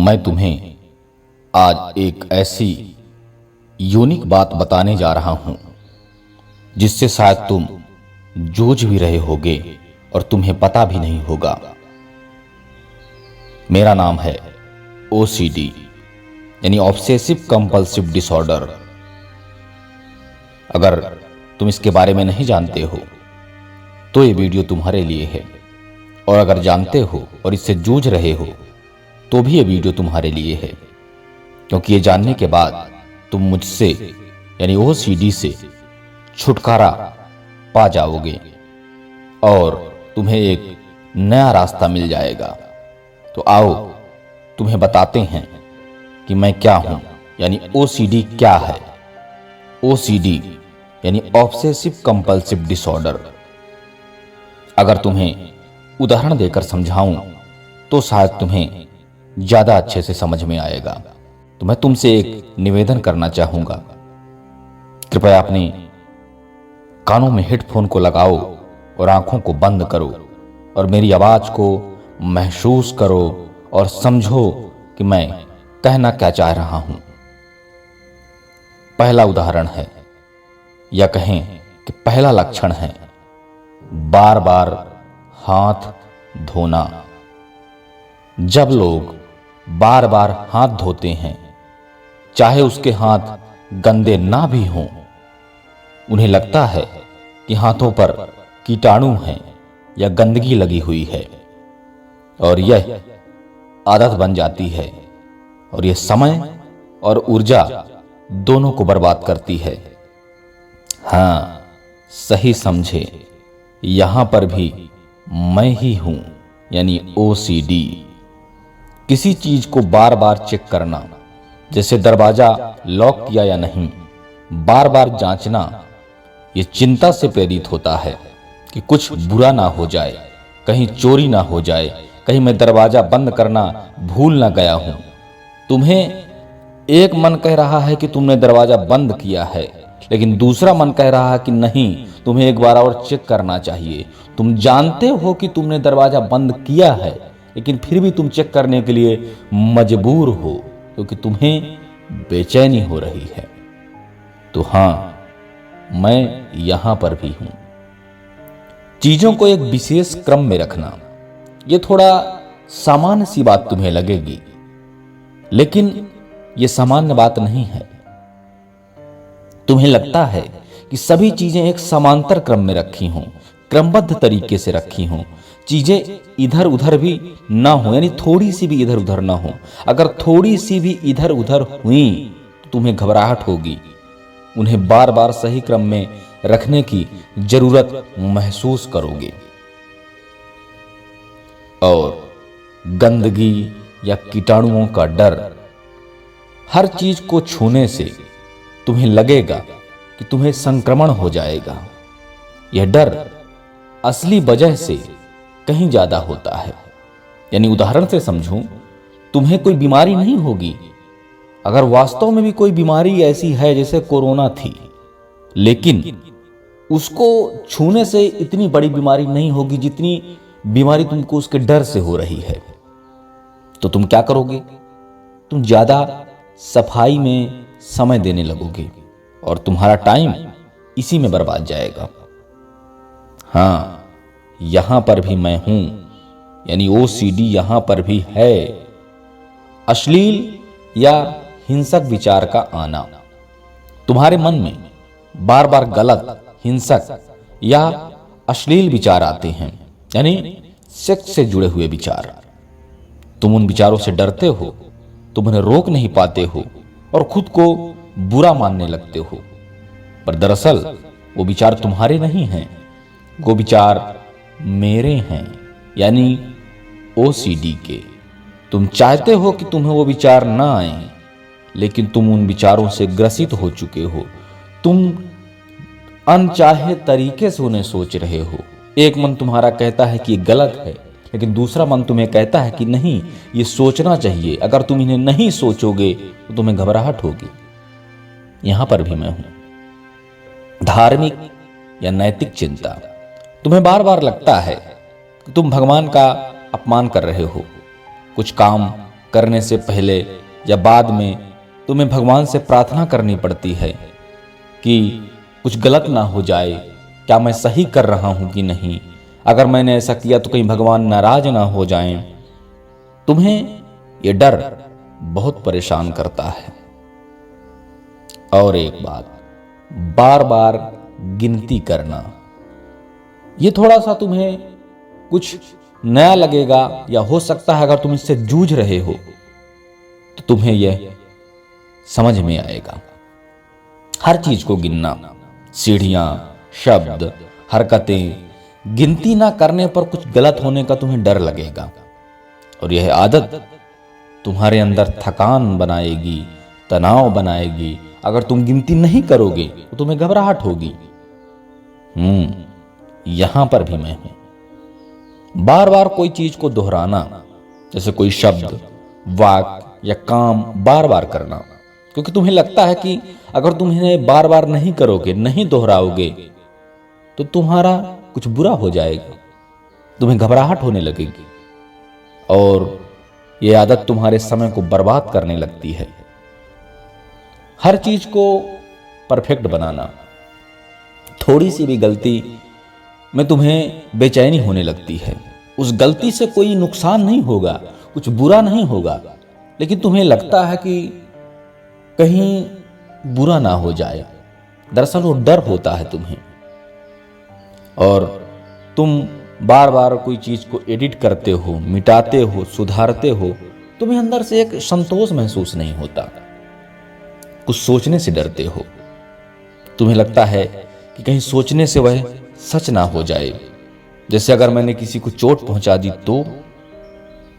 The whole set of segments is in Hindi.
मैं तुम्हें आज एक ऐसी यूनिक बात बताने जा रहा हूं जिससे शायद तुम जूझ भी रहे होगे और तुम्हें पता भी नहीं होगा। मेरा नाम है OCD यानी ऑब्सेसिव कंपल्सिव डिसऑर्डर। अगर तुम इसके बारे में नहीं जानते हो तो ये वीडियो तुम्हारे लिए है, और अगर जानते हो और इससे जूझ रहे हो तो भी ये वीडियो तुम्हारे लिए है, क्योंकि ये जानने के बाद तुम मुझसे यानी OCD से छुटकारा पा जाओगे और तुम्हें एक नया रास्ता मिल जाएगा। तो आओ तुम्हें बताते हैं कि मैं क्या हूं, यानी OCD क्या है। OCD यानी ऑब्सेसिव कंपल्सिव डिसऑर्डर। अगर तुम्हें उदाहरण देकर समझाऊं तो शायद तुम्हें ज्यादा अच्छे से समझ में आएगा। तो मैं तुमसे एक निवेदन करना चाहूंगा, कृपया अपने कानों में हेडफोन को लगाओ और आंखों को बंद करो और मेरी आवाज को महसूस करो और समझो कि मैं कहना क्या चाह रहा हूं। पहला उदाहरण है, या कहें कि पहला लक्षण है, बार बार हाथ धोना। जब लोग बार बार हाथ धोते हैं, चाहे उसके हाथ गंदे ना भी हों, उन्हें लगता है कि हाथों पर कीटाणु हैं या गंदगी लगी हुई है, और यह आदत बन जाती है और यह समय और ऊर्जा दोनों को बर्बाद करती है। हां, सही समझे, यहां पर भी मैं ही हूं, यानी OCD। किसी चीज को बार बार चेक करना, जैसे दरवाजा लॉक किया या नहीं, बार बार जांचना, यह चिंता से प्रेरित होता है कि कुछ बुरा ना हो जाए, कहीं चोरी ना हो जाए, कहीं मैं दरवाजा बंद करना भूल ना गया हूं। तुम्हें एक मन कह रहा है कि तुमने दरवाजा बंद किया है, लेकिन दूसरा मन कह रहा है कि नहीं, तुम्हें एक बार और चेक करना चाहिए। तुम जानते हो कि तुमने दरवाजा बंद किया है, लेकिन फिर भी तुम चेक करने के लिए मजबूर हो, क्योंकि तुम्हें बेचैनी हो रही है। तो हां, मैं यहां पर भी हूं। चीजों को एक विशेष क्रम में रखना, यह थोड़ा सामान्य सी बात तुम्हें लगेगी, लेकिन यह सामान्य बात नहीं है। तुम्हें लगता है कि सभी चीजें एक समांतर क्रम में रखी हों, क्रमबद्ध तरीके से रखी हों, चीजें इधर उधर भी ना हो, यानी थोड़ी सी भी इधर उधर ना हो। अगर थोड़ी सी भी इधर उधर हुई तो तुम्हें घबराहट होगी, उन्हें बार बार सही क्रम में रखने की जरूरत महसूस करोगे, और गंदगी या कीटाणुओं का डर, हर चीज को छूने से तुम्हें लगेगा कि तुम्हें संक्रमण हो जाएगा। यह डर असली वजह से कहीं ज्यादा होता है। यानी उदाहरण से समझूं, तुम्हें कोई बीमारी नहीं होगी। अगर वास्तव में भी कोई बीमारी ऐसी है जैसे कोरोना थी, लेकिन उसको छूने से इतनी बड़ी बीमारी नहीं होगी जितनी बीमारी तुमको उसके डर से हो रही है, तो तुम क्या करोगे? तुम ज्यादा सफाई में समय देने लगोगे और तुम्हारा टाइम इसी में बर्बाद जाएगा। हां, यहां पर भी मैं हूं, यानी OCD यहां पर भी है। अश्लील या हिंसक विचार का आना, तुम्हारे मन में बार बार गलत, हिंसक या अश्लील विचार आते हैं, यानी सेक्स से जुड़े हुए विचार। तुम उन विचारों से डरते हो, तुम उन्हें रोक नहीं पाते हो और खुद को बुरा मानने लगते हो, पर दरअसल वो विचार तुम्हारे नहीं हैं, वो विचार मेरे हैं, यानी OCD के। तुम चाहते हो कि तुम्हें वो विचार ना आए, लेकिन तुम उन विचारों से ग्रसित हो चुके हो। तुम अनचाहे तरीके से उन्हें सोच रहे हो। एक मन तुम्हारा कहता है कि ये गलत है, लेकिन दूसरा मन तुम्हें कहता है कि नहीं, ये सोचना चाहिए। अगर तुम इन्हें नहीं सोचोगे तो तुम्हें घबराहट होगी। यहां पर भी मैं हूं। धार्मिक या नैतिक चिंता, तुम्हें बार बार लगता है कि तुम भगवान का अपमान कर रहे हो। कुछ काम करने से पहले या बाद में तुम्हें भगवान से प्रार्थना करनी पड़ती है कि कुछ गलत ना हो जाए, क्या मैं सही कर रहा हूं कि नहीं, अगर मैंने ऐसा किया तो कहीं भगवान नाराज ना हो जाएं। तुम्हें ये डर बहुत परेशान करता है। और एक बात, बार बार गिनती करना, ये थोड़ा सा तुम्हें कुछ नया लगेगा, या हो सकता है अगर तुम इससे जूझ रहे हो तो तुम्हें यह समझ में आएगा। हर चीज को गिनना, सीढ़ियां, शब्द, हरकतें, गिनती ना करने पर कुछ गलत होने का तुम्हें डर लगेगा, और यह आदत तुम्हारे अंदर थकान बनाएगी, तनाव बनाएगी। अगर तुम गिनती नहीं करोगे तो तुम्हें घबराहट होगी। यहां पर भी मैं हूं। बार बार कोई चीज को दोहराना, जैसे कोई शब्द, वाक्य या काम बार बार करना, क्योंकि तुम्हें लगता है कि अगर तुम इन्हें बार बार नहीं करोगे, नहीं दोहराओगे, तो तुम्हारा कुछ बुरा हो जाएगा, तुम्हें घबराहट होने लगेगी, और यह आदत तुम्हारे समय को बर्बाद करने लगती है। हर चीज को परफेक्ट बनाना, थोड़ी सी भी गलती में तुम्हें बेचैनी होने लगती है। उस गलती से कोई नुकसान नहीं होगा, कुछ बुरा नहीं होगा, लेकिन तुम्हें लगता है कि कहीं बुरा ना हो जाए। दरअसल वो डर होता है तुम्हें, और तुम बार बार कोई चीज को एडिट करते हो, मिटाते हो, सुधारते हो, तुम्हें अंदर से एक संतोष महसूस नहीं होता। कुछ सोचने से डरते हो, तुम्हें लगता है कि कहीं सोचने से वह सच ना हो जाए। जैसे अगर मैंने किसी को चोट पहुंचा दी तो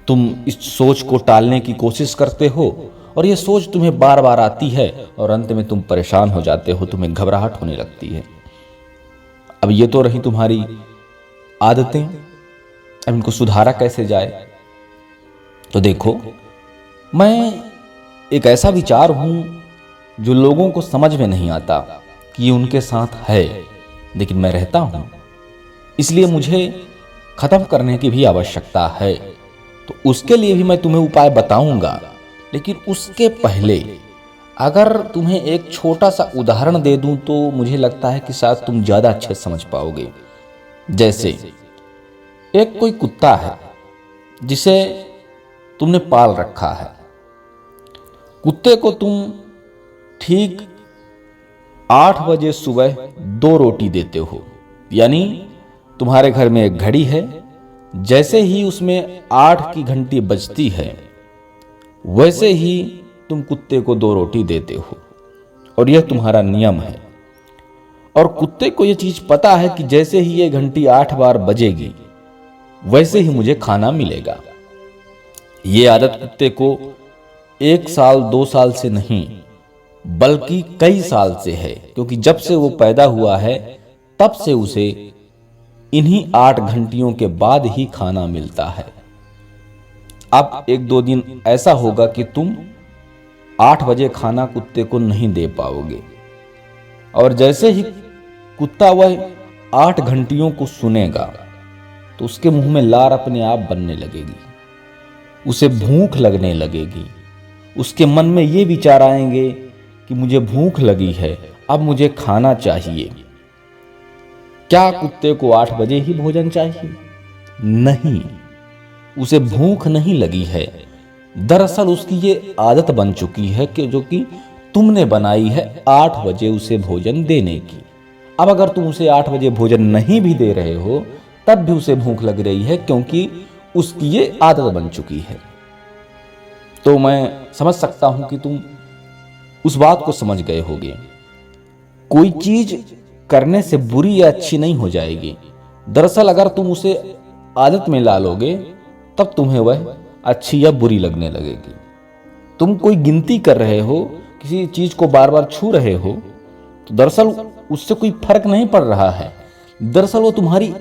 तुम इस सोच को टालने की कोशिश करते हो, और यह सोच तुम्हें बार बार आती है, और अंत में तुम परेशान हो जाते हो, तुम्हें घबराहट होने लगती है। अब ये तो रही तुम्हारी आदतें, अब इनको सुधारा कैसे जाए? तो देखो, मैं एक ऐसा विचार हूं जो लोगों को समझ में नहीं आता कि ये उनके साथ है, लेकिन मैं रहता हूं, इसलिए मुझे खत्म करने की भी आवश्यकता है। तो उसके लिए भी मैं तुम्हें उपाय बताऊंगा, लेकिन उसके पहले अगर तुम्हें एक छोटा सा उदाहरण दे दूं तो मुझे लगता है कि शायद तुम ज्यादा अच्छे समझ पाओगे। जैसे एक कोई कुत्ता है जिसे तुमने पाल रखा है। कुत्ते को तुम ठीक 8 बजे सुबह 2 रोटी देते हो, यानी तुम्हारे घर में एक घड़ी है, जैसे ही उसमें 8 की घंटी बजती है वैसे ही तुम कुत्ते को 2 रोटी देते हो, और यह तुम्हारा नियम है। और कुत्ते को यह चीज पता है कि जैसे ही यह घंटी 8 बार बजेगी वैसे ही मुझे खाना मिलेगा। यह आदत कुत्ते को 1 साल 2 साल से नहीं बल्कि कई साल से है, क्योंकि जब से वो पैदा हुआ है तब से उसे इन्हीं 8 घंटियों के बाद ही खाना मिलता है। अब 1-2 दिन ऐसा होगा कि तुम 8 बजे खाना कुत्ते को नहीं दे पाओगे, और जैसे ही कुत्ता वह 8 घंटियों को सुनेगा तो उसके मुंह में लार अपने आप बनने लगेगी, उसे भूख लगने लगेगी, उसके मन में ये विचार आएंगे कि मुझे भूख लगी है, अब मुझे खाना चाहिए। क्या कुत्ते को 8 बजे ही भोजन चाहिए? नहीं, उसे भूख नहीं लगी है। दरअसल उसकी ये आदत बन चुकी है कि जो कि तुमने बनाई है 8 बजे उसे भोजन देने की। अब अगर तुम उसे 8 बजे भोजन नहीं भी दे रहे हो तब भी उसे भूख लग रही है, क्योंकि उसकी ये आदत बन चुकी है। तो मैं समझ सकता हूं कि तुम उस बात को समझ गए होगे। कोई चीज करने से बुरी या अच्छी नहीं हो जाएगी। दरअसल अगर तुम उसे आदत में ला लोगे तब तुम्हें वह अच्छी या बुरी लगने लगेगी। तुम कोई गिनती कर रहे हो, किसी चीज को बार बार छू रहे हो, तो दरअसल उससे कोई फर्क नहीं पड़ रहा है। दरअसल वो तुम्हारी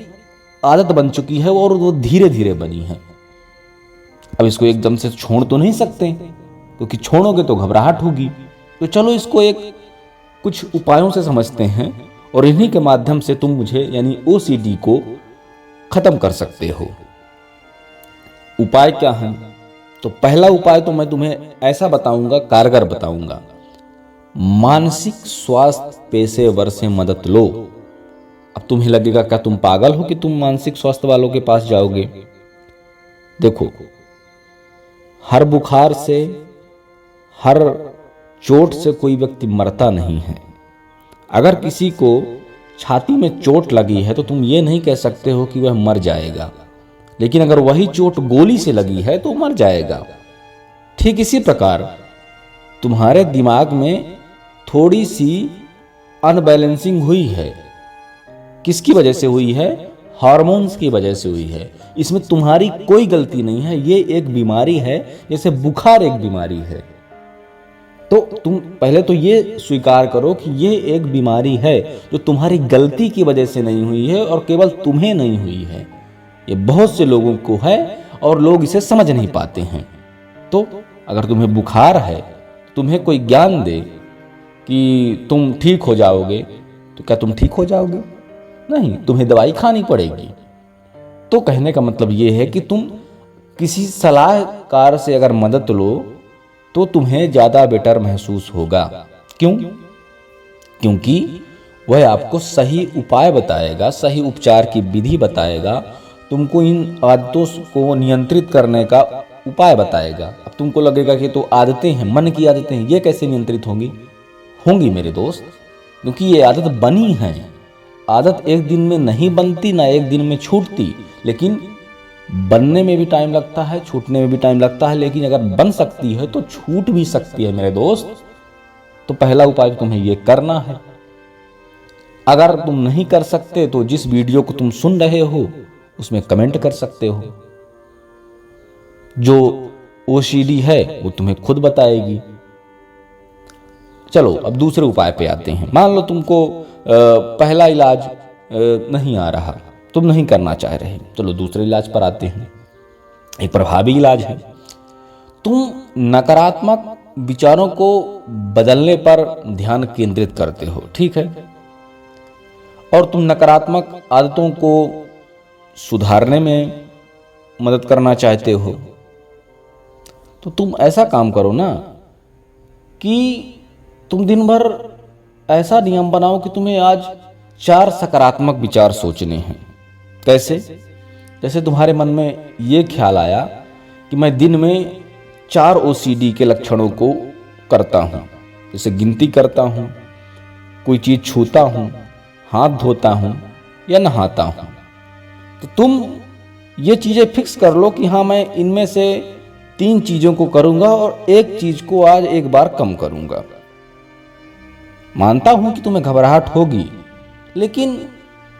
आदत बन चुकी है और वो धीरे धीरे बनी है। अब इसको एकदम से छोड़ तो नहीं सकते, क्योंकि छोड़ोगे तो घबराहट होगी। तो चलो इसको एक कुछ उपायों से समझते हैं, और इन्हीं के माध्यम से तुम मुझे यानी OCD को खत्म कर सकते हो। उपाय क्या है? तो पहला उपाय तो मैं तुम्हें ऐसा बताऊंगा, कारगर बताऊंगा। मानसिक स्वास्थ्य पेशेवर से मदद लो। अब तुम्हें लगेगा क्या तुम पागल हो कि तुम मानसिक स्वास्थ्य वालों के पास जाओगे? देखो, हर बुखार से, हर चोट से कोई व्यक्ति मरता नहीं है। अगर किसी को छाती में चोट लगी है तो तुम ये नहीं कह सकते हो कि वह मर जाएगा, लेकिन अगर वही चोट गोली से लगी है तो मर जाएगा। ठीक इसी प्रकार तुम्हारे दिमाग में थोड़ी सी अनबैलेंसिंग हुई है। किसकी वजह से हुई है? हार्मोन्स की वजह से हुई है। इसमें तुम्हारी कोई गलती नहीं है। ये एक बीमारी है, जैसे बुखार एक बीमारी है। तो तुम पहले तो ये स्वीकार करो कि ये एक बीमारी है जो तुम्हारी गलती की वजह से नहीं हुई है, और केवल तुम्हें नहीं हुई है, ये बहुत से लोगों को है और लोग इसे समझ नहीं पाते हैं। तो अगर तुम्हें बुखार है, तुम्हें कोई ज्ञान दे कि तुम ठीक हो जाओगे, तो क्या तुम ठीक हो जाओगे? नहीं, तुम्हें दवाई खानी पड़ेगी। तो कहने का मतलब यह है कि तुम किसी सलाहकार से अगर मदद लो तो तुम्हें ज्यादा बेटर महसूस होगा। क्यों? क्योंकि वह आपको सही उपाय बताएगा, सही उपचार की विधि बताएगा, तुमको इन आदतों को नियंत्रित करने का उपाय बताएगा। अब तुमको लगेगा कि तो आदतें हैं, मन की आदतें हैं, ये कैसे नियंत्रित होंगी? होंगी मेरे दोस्त, क्योंकि ये आदत बनी है। आदत एक दिन में नहीं बनती, ना एक दिन में छूटती, लेकिन बनने में भी टाइम लगता है, छूटने में भी टाइम लगता है, लेकिन अगर बन सकती है तो छूट भी सकती है मेरे दोस्त। तो पहला उपाय तो तुम्हें ये करना है। अगर तुम नहीं कर सकते तो जिस वीडियो को तुम सुन रहे हो उसमें कमेंट कर सकते हो। जो ओसीडी है वो तुम्हें खुद बताएगी। चलो अब दूसरे उपाय पे आते हैं। मान लो तुमको पहला इलाज नहीं आ रहा, तुम नहीं करना चाह रहे, चलो दूसरे इलाज पर आते हैं। एक प्रभावी इलाज है। तुम नकारात्मक विचारों को बदलने पर ध्यान केंद्रित करते हो, ठीक है, और तुम नकारात्मक आदतों को सुधारने में मदद करना चाहते हो। तो तुम ऐसा काम करो ना कि तुम दिन भर ऐसा नियम बनाओ कि तुम्हें आज 4 सकारात्मक विचार सोचने हैं। कैसे? जैसे तुम्हारे मन में ये ख्याल आया कि मैं दिन में 4 ओसीडी के लक्षणों को करता हूँ, जैसे गिनती करता हूँ, कोई चीज़ छूता हूँ, हाथ धोता हूँ या नहाता हूँ। तो तुम ये चीज़ें फिक्स कर लो कि हाँ, मैं इनमें से 3 चीज़ों को करूँगा और एक चीज़ को आज एक बार कम करूँगा। मानता हूँ कि तुम्हें घबराहट होगी, लेकिन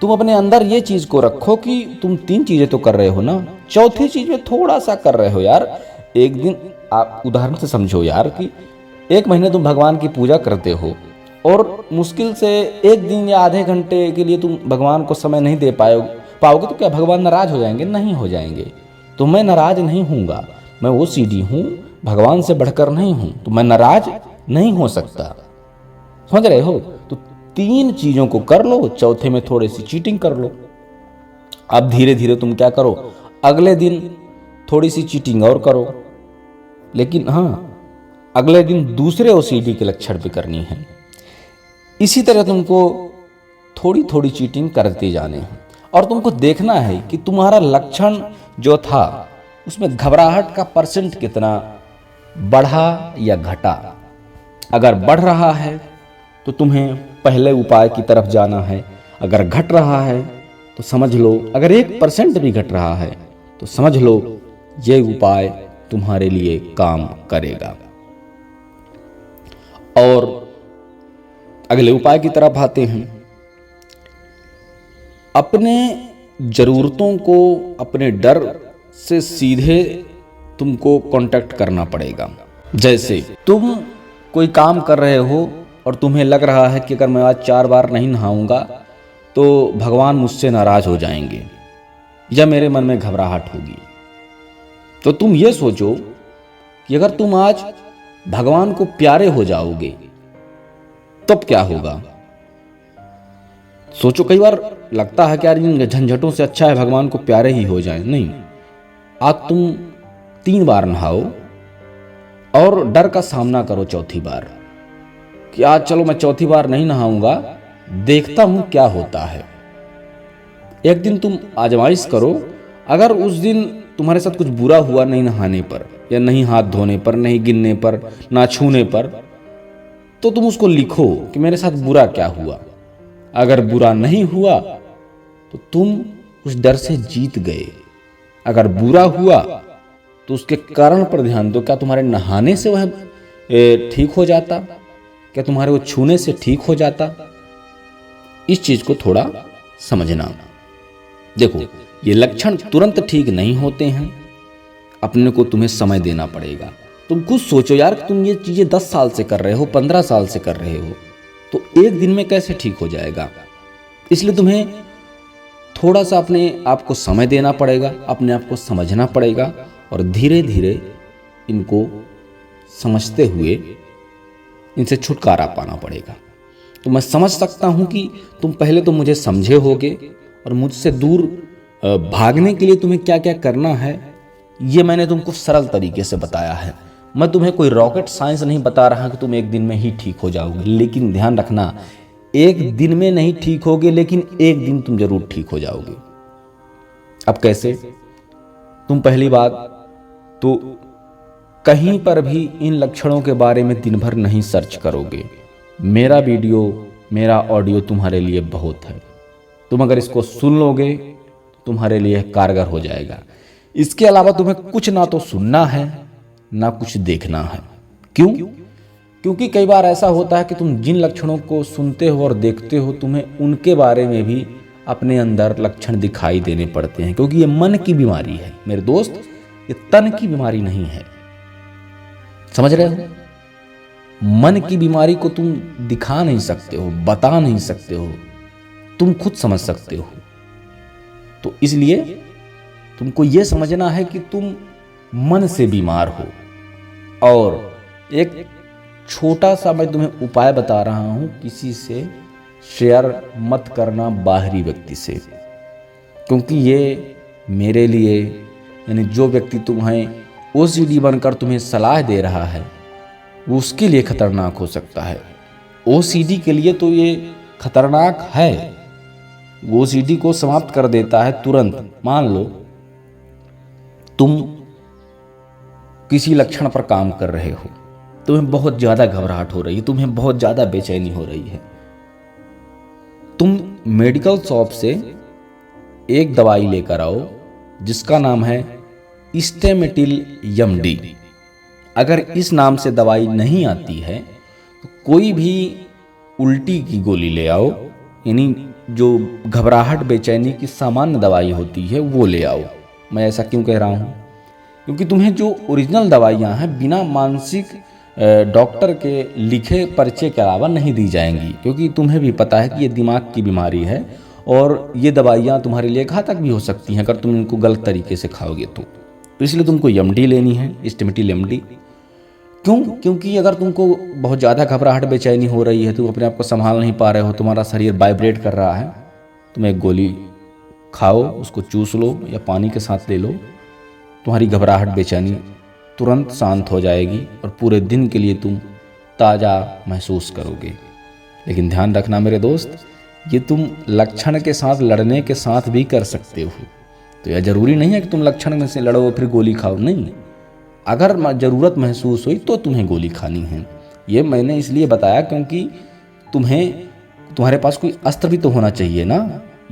तुम अपने अंदर ये चीज़ को रखो कि तुम 3 चीज़ें तो कर रहे हो ना, चौथी चीज़ में थोड़ा सा कर रहे हो यार। एक दिन आप उदाहरण से समझो यार कि 1 महीने तुम भगवान की पूजा करते हो और मुश्किल से 1 दिन या आधे घंटे के लिए तुम भगवान को समय नहीं दे पाओगे तो क्या भगवान नाराज हो जाएंगे? नहीं हो जाएंगे। तो मैं नाराज नहीं हूँगा, मैं वो सीढ़ी हूँ, भगवान से बढ़कर नहीं हूँ, तो मैं नाराज नहीं हो सकता। समझ रहे हो? तो 3 चीजों को कर लो, चौथे में थोड़ी सी चीटिंग कर लो। अब धीरे धीरे तुम क्या करो, अगले दिन थोड़ी सी चीटिंग और करो, लेकिन हाँ, अगले दिन दूसरे ओसीडी के लक्षण पे करनी है। इसी तरह तुमको थोड़ी थोड़ी चीटिंग करते जाने हैं और तुमको देखना है कि तुम्हारा लक्षण जो था उसमें घबराहट का परसेंट कितना बढ़ा या घटा। अगर बढ़ रहा है तो तुम्हें पहले उपाय की तरफ जाना है, अगर घट रहा है तो समझ लो, अगर 1% भी घट रहा है तो समझ लो ये उपाय तुम्हारे लिए काम करेगा। और अगले उपाय की तरफ आते हैं। अपने जरूरतों को अपने डर से सीधे तुमको कांटेक्ट करना पड़ेगा। जैसे तुम कोई काम कर रहे हो और तुम्हें लग रहा है कि अगर मैं आज 4 बार नहीं नहाऊंगा तो भगवान मुझसे नाराज हो जाएंगे या मेरे मन में घबराहट होगी। तो तुम ये सोचो कि अगर तुम आज भगवान को प्यारे हो जाओगे तब क्या होगा। सोचो, कई बार लगता है कि यार इन झंझटों से अच्छा है भगवान को प्यारे ही हो जाए। नहीं, आज तुम 3 बार नहाओ और डर का सामना करो चौथी बार कि आज चलो मैं चौथी बार नहीं नहाऊंगा, देखता हूं क्या होता है। एक दिन तुम आजमाइश करो, अगर उस दिन तुम्हारे साथ कुछ बुरा हुआ नहीं नहाने पर या नहीं हाथ धोने पर, नहीं गिनने पर, ना छूने पर, तो तुम उसको लिखो कि मेरे साथ बुरा क्या हुआ। अगर बुरा नहीं हुआ तो तुम उस डर से जीत गए। अगर बुरा हुआ तो उसके कारण पर ध्यान दो। क्या तुम्हारे नहाने से वह ठीक हो जाता? क्या तुम्हारे वो छूने से ठीक हो जाता? इस चीज को थोड़ा समझना। देखो, ये लक्षण तुरंत ठीक नहीं होते हैं, अपने को तुम्हें समय देना पड़ेगा। तुम खुद सोचो यार, तुम ये चीजें 10 साल से कर रहे हो, 15 साल से कर रहे हो, तो एक दिन में कैसे ठीक हो जाएगा? इसलिए तुम्हें थोड़ा सा अपने आप को समय देना पड़ेगा, अपने आप को समझना पड़ेगा और धीरे धीरे इनको समझते हुए इनसे छुटकारा पाना पड़ेगा। तो मैं समझ सकता हूं कि तुम पहले तो मुझे समझे होगे और मुझसे दूर भागने के लिए तुम्हें क्या क्या करना है ये मैंने तुमको सरल तरीके से बताया है। मैं तुम्हें कोई रॉकेट साइंस नहीं बता रहा कि तुम एक दिन में ही ठीक हो जाओगे, लेकिन ध्यान रखना, एक दिन में नहीं ठीक होगे, लेकिन एक दिन तुम जरूर ठीक हो जाओगे। अब कैसे? तुम पहली बात तो कहीं पर भी इन लक्षणों के बारे में दिन भर नहीं सर्च करोगे। मेरा वीडियो, मेरा ऑडियो तुम्हारे लिए बहुत है। तुम अगर इसको सुन लोगे तुम्हारे लिए कारगर हो जाएगा। इसके अलावा तुम्हें कुछ ना तो सुनना है ना कुछ देखना है। क्यों? क्योंकि कई बार ऐसा होता है कि तुम जिन लक्षणों को सुनते हो और देखते हो, तुम्हें उनके बारे में भी अपने अंदर लक्षण दिखाई देने पड़ते हैं, क्योंकि ये मन की बीमारी है मेरे दोस्त, ये तन की बीमारी नहीं है। समझ रहे हो? मन की बीमारी को तुम दिखा नहीं सकते हो, बता नहीं सकते हो, तुम खुद समझ सकते हो। तो इसलिए तुमको यह समझना है कि तुम मन से बीमार हो। और एक छोटा सा मैं तुम्हें उपाय बता रहा हूं, किसी से शेयर मत करना, बाहरी व्यक्ति से, क्योंकि ये मेरे लिए, यानी जो व्यक्ति तुम्हें ओसीडी बनकर तुम्हें सलाह दे रहा है, वो उसके लिए खतरनाक हो सकता है। ओसीडी के लिए तो ये खतरनाक है, ओसीडी को समाप्त कर देता है तुरंत। मान लो तुम किसी लक्षण पर काम कर रहे हो, तुम्हें बहुत ज्यादा घबराहट हो रही है, तुम्हें बहुत ज्यादा बेचैनी हो रही है, तुम मेडिकल शॉप से एक दवाई लेकर आओ जिसका नाम है स्टेमेटिल MD। अगर इस नाम से दवाई नहीं आती है तो कोई भी उल्टी की गोली ले आओ, यानी जो घबराहट बेचैनी की सामान्य दवाई होती है वो ले आओ। मैं ऐसा क्यों कह रहा हूँ? क्योंकि तुम्हें जो ओरिजिनल दवाइयाँ हैं बिना मानसिक डॉक्टर के लिखे पर्चे के अलावा नहीं दी जाएंगी, क्योंकि तुम्हें भी पता है कि ये दिमाग की बीमारी है और ये दवाइयाँ तुम्हारे लिए घातक भी हो सकती हैं अगर तुम इनको गलत तरीके से खाओगे तो इसलिए तुमको MD लेनी है, स्टेमेटिल MD। क्यों? क्योंकि अगर तुमको बहुत ज़्यादा घबराहट बेचैनी हो रही है, तुम अपने आप को संभाल नहीं पा रहे हो, तुम्हारा शरीर वाइब्रेट कर रहा है, तुम एक गोली खाओ, उसको चूस लो या पानी के साथ ले लो, तुम्हारी घबराहट बेचैनी तुरंत शांत हो जाएगी और पूरे दिन के लिए तुम ताज़ा महसूस करोगे। लेकिन ध्यान रखना मेरे दोस्त, ये तुम लक्षण के साथ लड़ने के साथ भी कर सकते हो। तो यह जरूरी नहीं है कि तुम लक्षण में से लड़ो फिर गोली खाओ, नहीं। अगर जरूरत महसूस हुई तो तुम्हें गोली खानी है। ये मैंने इसलिए बताया क्योंकि तुम्हारे पास कोई अस्त्र भी तो होना चाहिए ना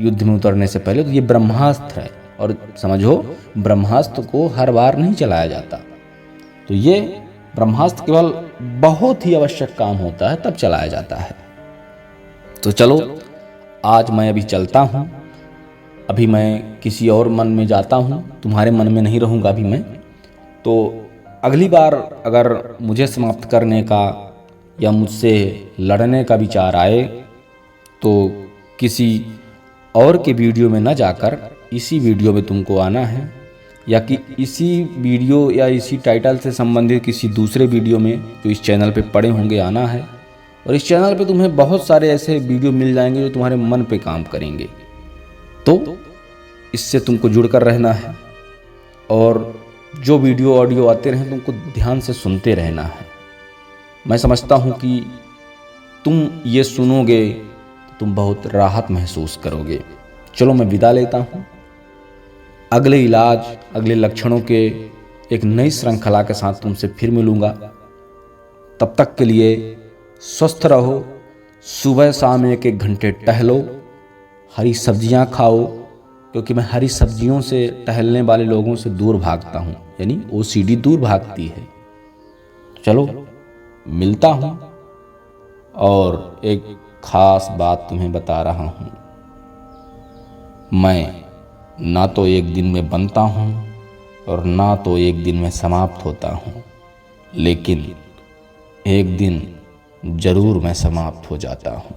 युद्ध में उतरने से पहले। तो ये ब्रह्मास्त्र है और समझो, ब्रह्मास्त्र को हर बार नहीं चलाया जाता, तो ये ब्रह्मास्त्र केवल बहुत ही आवश्यक काम होता है तब चलाया जाता है। तो चलो आज मैं अभी चलता हूँ, अभी मैं किसी और मन में जाता हूँ, तुम्हारे मन में नहीं रहूँगा अभी मैं। तो अगली बार अगर मुझे समाप्त करने का या मुझसे लड़ने का विचार आए तो किसी और के वीडियो में न जाकर इसी वीडियो में तुमको आना है, या कि इसी वीडियो या इसी टाइटल से संबंधित किसी दूसरे वीडियो में जो इस चैनल पे पड़े होंगे आना है। और इस चैनल पे तुम्हें बहुत सारे ऐसे वीडियो मिल जाएंगे जो तुम्हारे मन पे काम करेंगे, तो इससे तुमको जुड़कर रहना है। और जो वीडियो ऑडियो आते रहें तुमको ध्यान से सुनते रहना है। मैं समझता हूँ कि तुम ये सुनोगे तो तुम बहुत राहत महसूस करोगे। चलो मैं विदा लेता हूँ। अगले इलाज, अगले लक्षणों के एक नई श्रृंखला के साथ तुमसे फिर मिलूँगा। तब तक के लिए स्वस्थ रहो। सुबह शाम 1-1 घंटे टहलो, हरी सब्जियां खाओ, क्योंकि मैं हरी सब्जियों से टहलने वाले लोगों से दूर भागता हूं, यानी OCD दूर भागती है। चलो मिलता हूं और एक खास बात तुम्हें बता रहा हूं। मैं ना तो एक दिन में बनता हूं और ना तो एक दिन में समाप्त होता हूं, लेकिन एक दिन जरूर मैं समाप्त हो जाता हूं।